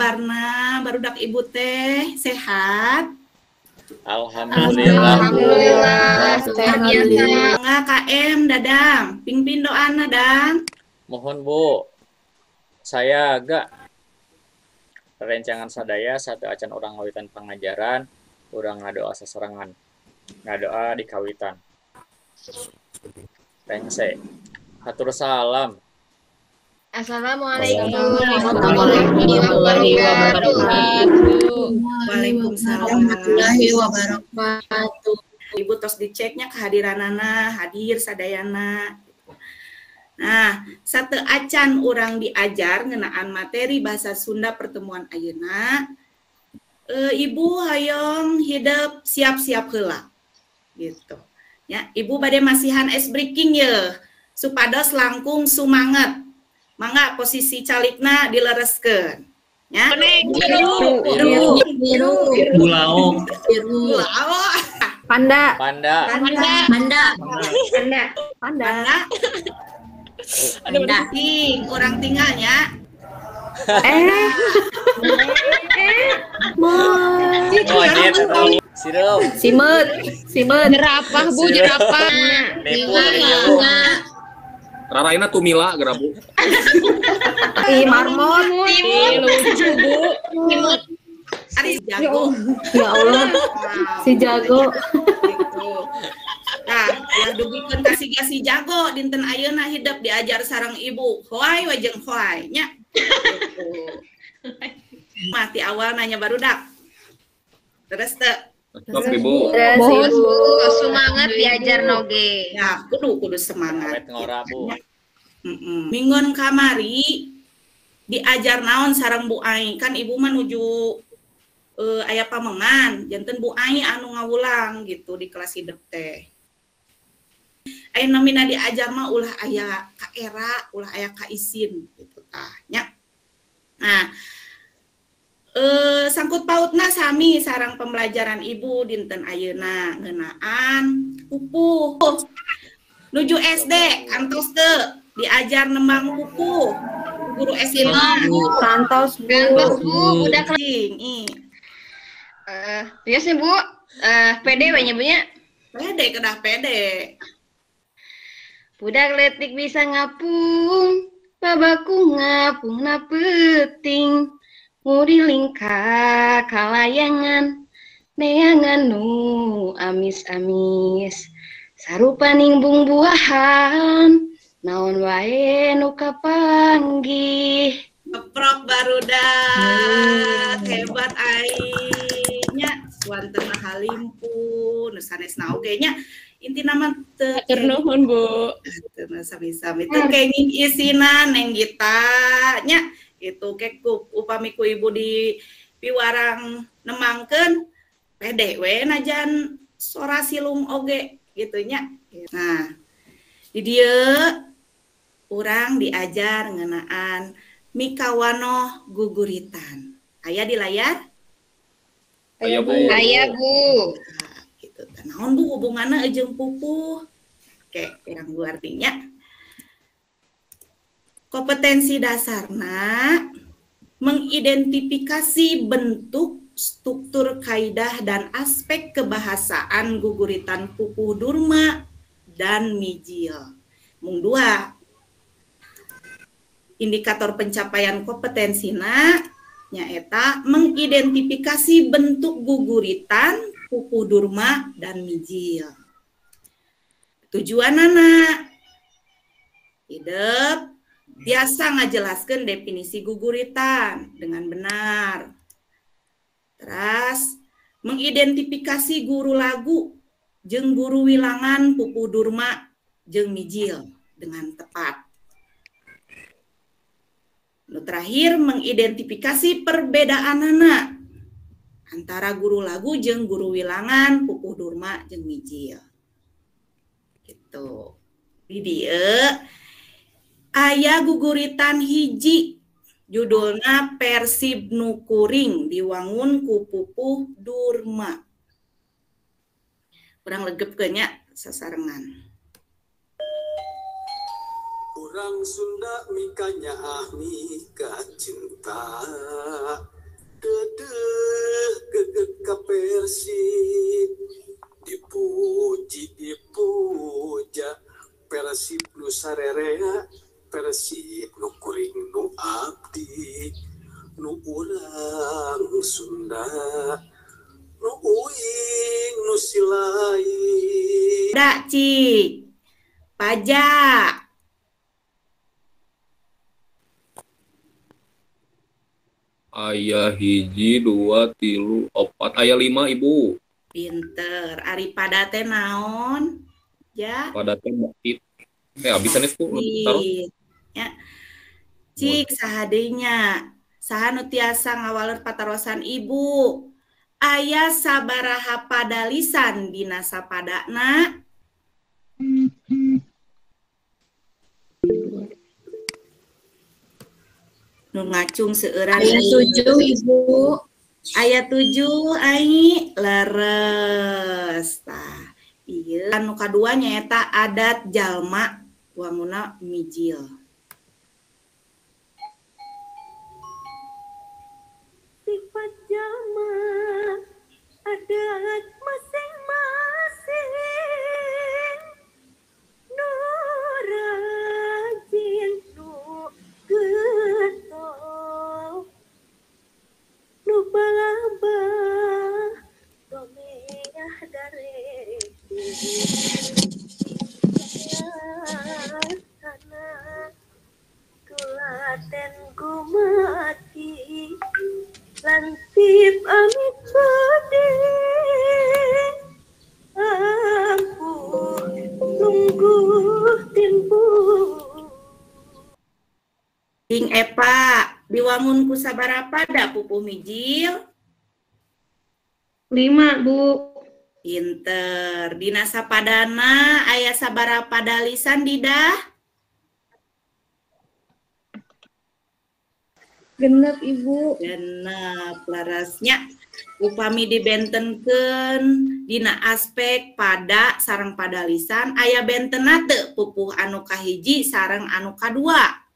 kabarna barudak ibu teh sehat? Alhamdulillah. Nggak KM Dadang, pingpin doana Dang. Mohon Bu, saya agak rencangan sadaya satu acan orang ngawitan pangajaran, orang ngadoa sasarangan, ngadoa di kawitan. Rengse, hatur salam. Assalamualaikum warahmatullahi wabarakatuh. Waalaikumsalam warahmatullahi wabarakatuh. Ibu tos diceknya kehadiranana, hadir sadayana. Nah, satu acan orang diajar ngenaan materi bahasa Sunda pertemuan ayeuna. Ibu hayong hidup siap-siap heula. Gitu. Ya, Ibu bade masihan ice breaking ya. Supados langkung sumanget. Mangga posisi calikna dilereskeun. Ya. Biru. Bulaong. Panda. Orang tinggalnya. Simet. Jerapah Bu, jerapah. Raraina Tumila gerabu. Marmot. Lucu Bu. Ari jago. Ya Allah. Si jago. Gitu. Nah, yang dugikeun kasih jago dinten ayeuna hidup diajar sareng ibu. Hoai wajeng hoai nya. Gitu. Mati awal nanya barudak. Terus teu. Ibu. Mohon Bu, semangat diajar noge. Ya, kudu semangat. Awet ngora Bu. Minggon kamari diajar naon sareng Bu Ai. Kan ibu mah nuju aya pamengan, janten Bu Ai anu ngawulang gitu di kelas hidup teh. Ayeuna mina diajar mah ulah aya ka era, ulah aya ka isin gitu tah nya. Nah, sangkut pautna sami sarang pembelajaran ibu dinten ayeuna ngeunaan pupuh. Nuju SD kantos teu diajar nembang pupuh. Guru SD Kantos Bu, udah ih. ya sih Bu, pede we nyebutnya. Pede kedah pede. Budak letik bisa ngapung, babaku ngapung na peting. Murilingka kalayangan, neangan nu amis-amis. Sarupaning bung-buahan, naon wae nu kapanggih. Keprok barudak, hebat ainya, suantena halimpu, nu sanesna oge nya. Intina mah teu Hatur nuhun Bu. teu sami-sami teu kenging isina neng Gita nya. Itu kek upami ku ibu di piwarang nemangkeun pede we najan sora silung oge gitu nya. Nah, di dieu urang diajar ngeunaan mikawanoh guguritan. Aya di layar? Aya Bu. Aya Bu. Nah, gitu. Naon Bu hubunganna jeung pupuh? Oke, pirang Bu artinya. Kompetensi dasarna mengidentifikasi bentuk, struktur, kaidah, dan aspek kebahasaan guguritan pupuh durma dan mijil. Mung dua. Indikator pencapaian kompetensina nyaeta mengidentifikasi bentuk guguritan pupuh durma dan mijil. Tujuanana hidup biasa ngajelaskeun definisi guguritan dengan benar. Terus mengidentifikasi guru lagu jeung guru wilangan pupuh durma jeung mijil dengan tepat. Nu terakhir mengidentifikasi perbedaanana antara guru lagu jeung guru wilangan pupuh durma jeung mijil. Gitu. Di dieu aya guguritan hiji judulna Persib nu Kuring diwangun ku pupuh durma. Kurang legep nya sasarengan. Orang Sunda mikanya mika cinta dedeh geget ka Persib dipuji dipuja Persib nu sarerea Persib nu kuring nu abdi nu urang Sunda nu uing nu silai Da Cik pajak Ayah hiji 2 3 4 ayah 5 ibu. pinter Ari pada teh naon ya Pada teh bait. Abisan itu taruh. ya Cik sahadenya saha nu tiasa ngawaleur patarosan ibu aya sabaraha padalisan dina sapadana nu ngacung seueuran Ayat 7 Ibu. ayat 7 ai leres tah ieu anu kadua nyaeta adat jalma wanguna mijil sifat jalma adat masing-masing nu rajin nu getol nu balabah domeyah dareke sana tulaten gumati lantip amit bade ampun tunggu timbu Ding Epa diwangun ku sabaraha da pupuh mijil 5 Bu. pinter dina sapadana aya sabaraha padalisan didah Genep Ibu. genep larasnya upami dibentenkeun dina aspek pada sareng padalisan aya bentenna teu pupuh anu kahiji sareng anu kadua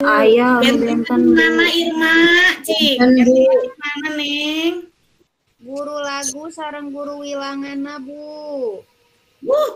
Ayah benten mana Irma Cik Benten, Bu. mana Neng Guru lagu sareng guru wilanganna Bu.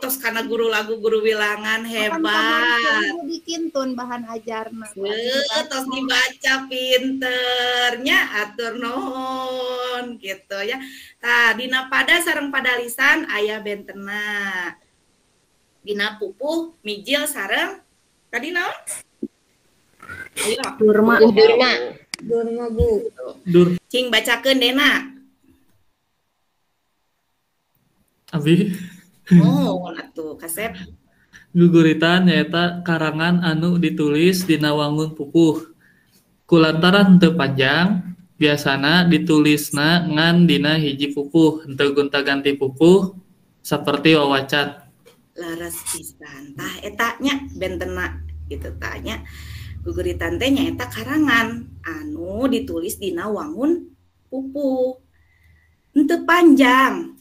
tos karena guru lagu guru wilangan hebat Ibu dikintun bahan ajarna. tos dibaca pinternya atur nuhun gitu ya tah dina pada sareng padalisan aya bentena dina pupuh mijil sareng tadi naon ayo Durma. Durma Bu. cing bacakeun dena Abi oh atuh kasep guguritan nyaeta karangan anu ditulis dina wangun pupuh. Kulantaran teu panjang, biasana ditulisna ngan dina hiji pupuh, henteu gonta-ganti pupuh saperti wawacat. laras pisan tah eta nya bentena gitu tanya guguritan teh nyaeta karangan anu ditulis dina wangun pupuh henteu panjang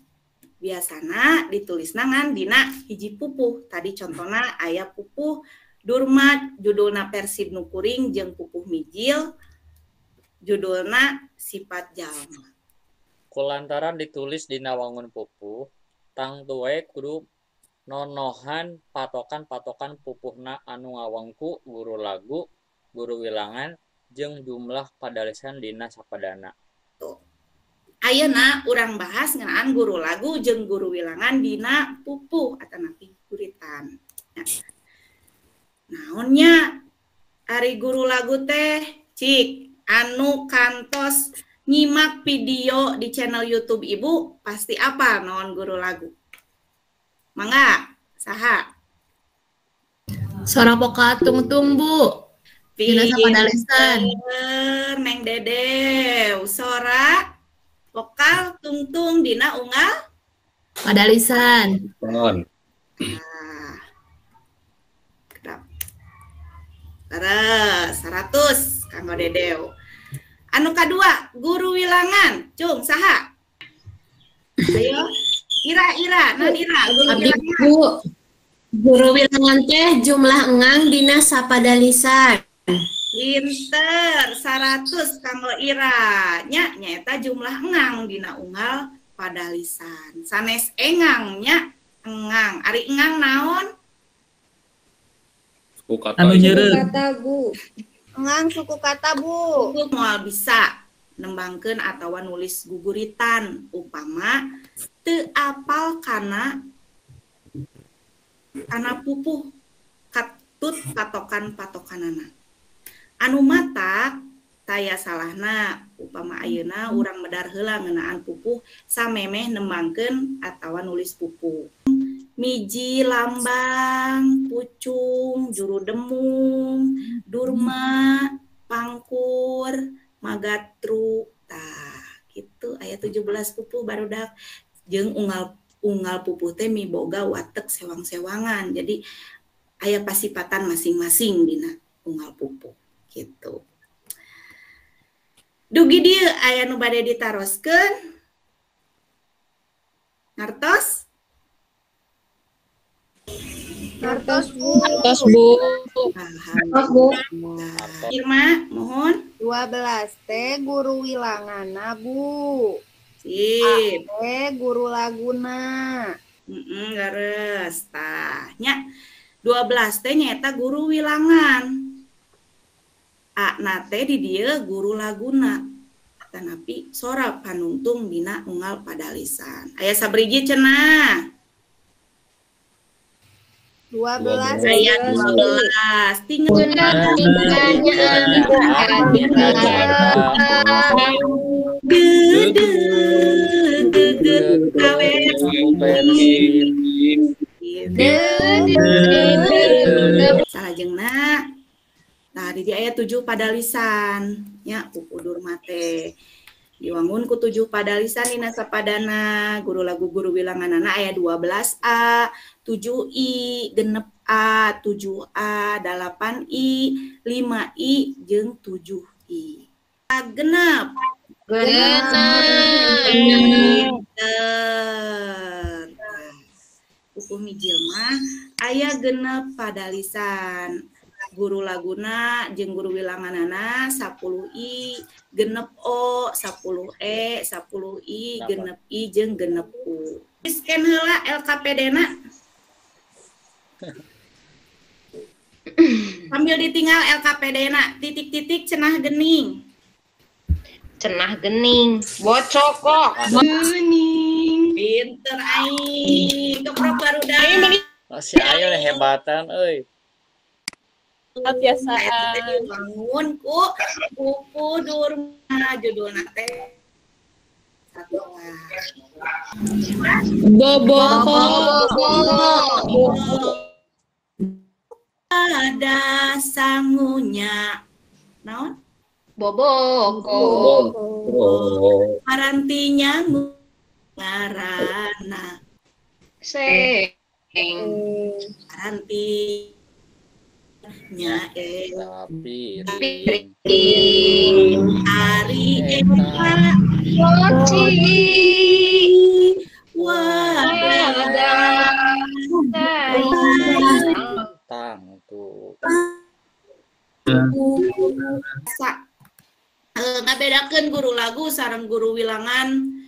biasana ditulisna ngan dina hiji pupuh tadi contohna aya pupuh Durma judulna Persib nu kuring jeung pupuh mijil judulna sifat jalma Kulantaran ditulis dina wangun pupuh tang tuwe kudu nonohan patokan-patokan pupuhna anu ngawengku guru lagu guru wilangan jeung jumlah padalisan dina sapadana. ayeuna urang bahas ngeunaan guru lagu jeung guru wilangan dina pupuh atanapi guritan. Naonnya ari guru lagu teh cik anu kantos nyimak video di channel YouTube Ibu pasti apa naon guru lagu? Mangga saha? Suara vokal tungtung Bu. Dina sapadalisan. Neng Dede, sora vokal tungtung dina unggal Padalisan. nah, terus 100 kanggo Dedeu. Anu kadua guru wilangan cung saha ayo Ira non Ira guru Abdi wilangan Bu. Guru wilangan teh jumlah engang dina sapada lisan. Pinter, 100 kanggo Ira. Nya nyaeta jumlah engang dina unggal pada lisan. Sanes engangnya engang. Ari engang naon? Suku kata Anu ibu. nyeureun. Kata Bu. Engang suku kata Bu. Kudu moal bisa nembangkeun atawa nulis guguritan. Upama teu apal kana pupuh katut patokan-patokanana. Anu matak taya salahna upama ayeuna urang medar heula ngeunaan pupuh samemeh nembangkeun atawa nulis pupuh. Miji lambang, pucung, juru demung, durma, pangkur, magatru. Tah, gitu aya 17 pupuh barudak jeung unggal pupuh teh miboga watek sewang-sewangan. Jadi aya pasipatan masing-masing dina unggal pupuh gitu. Dugi dieu aya nu bade ditaroskeun. Ngartos? Ngartos Bu. Terus Bu. Alhamdulillah. Irma, mohon. 12 teh guru wilanganna Bu. Sip. Teh guru laguna. Leres. Tah, nya 12 teh nyaeta guru wilangan. A teh di dieu guru laguna. Tanapi sora panungtung dina unggal pada lisan. Aya sabriji cenah? 12. Aya 12. Tinggal salajengna. Nah, di ayat 7 pada lisan nya pupudur mate. Diwangun ku 7 pada lisan dina sapadana guru lagu guru wilanganana aya 12A, 7I, genep A, 7A, 8I, 5I jeung 7I. Genep. Pupuh mijil mah aya genep pada lisan. Guru laguna jeung guru wilanganana 10I, genep O, 10E, 10I, genep I jeung genep U. Scan heula LKPD-na. Sambil ditinggal LKPD-na, titik-titik cenah gening. Cenah gening, bocok kok. Gening. Pinter aing. Keprok barudak. Masih ayo hebatan euy. Kebiasaan bangun ku buku durma judulna teh ada sangunya naon Boboko. parantinya ngarana Seng. paranti nya Tapi Ari Eka Loci. wadah tang tuh. Ngabedakeun guru lagu sareng guru wilangan.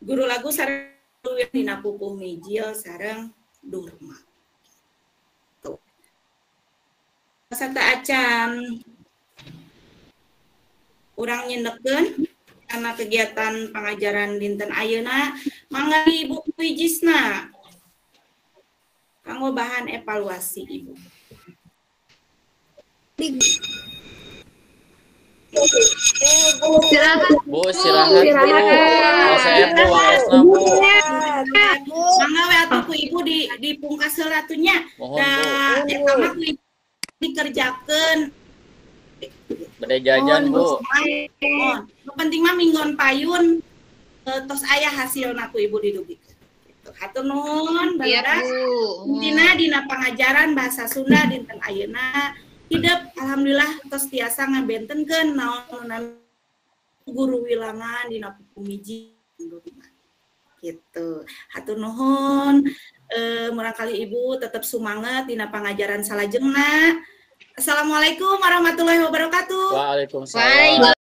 Guru lagu sareng guru wilangan dina pupuh mijil sareng durma. Sata acan urang nyendekeun karena kegiatan pengajaran dinten ayeuna mangga Ibu wijisna kanggo bahan evaluasi Ibu. Bu, istirahat Bu. Saya Bu, wakosna Bu. Mangga we atuh ku Ibu di pungkas heula atuh nya. Mohon Bu. Da eta mah dikerjakeun. Bade jajan Bu. Nu penting mah minggon payun tos aya hasilna ku Ibu didugikeun. Gitu. Hatur nuhun Iya barudak. Bu. Dina pengajaran bahasa Sunda dinten ayeuna hidup alhamdulillah tos tiasa ngabentenkeun naon guru wilangan dina pupuh miji gitu. Hatur nuhun. murangkalih Ibu tetap semangat dina pangajaran salajengna. Assalamualaikum warahmatullahi wabarakatuh. Waalaikumsalam.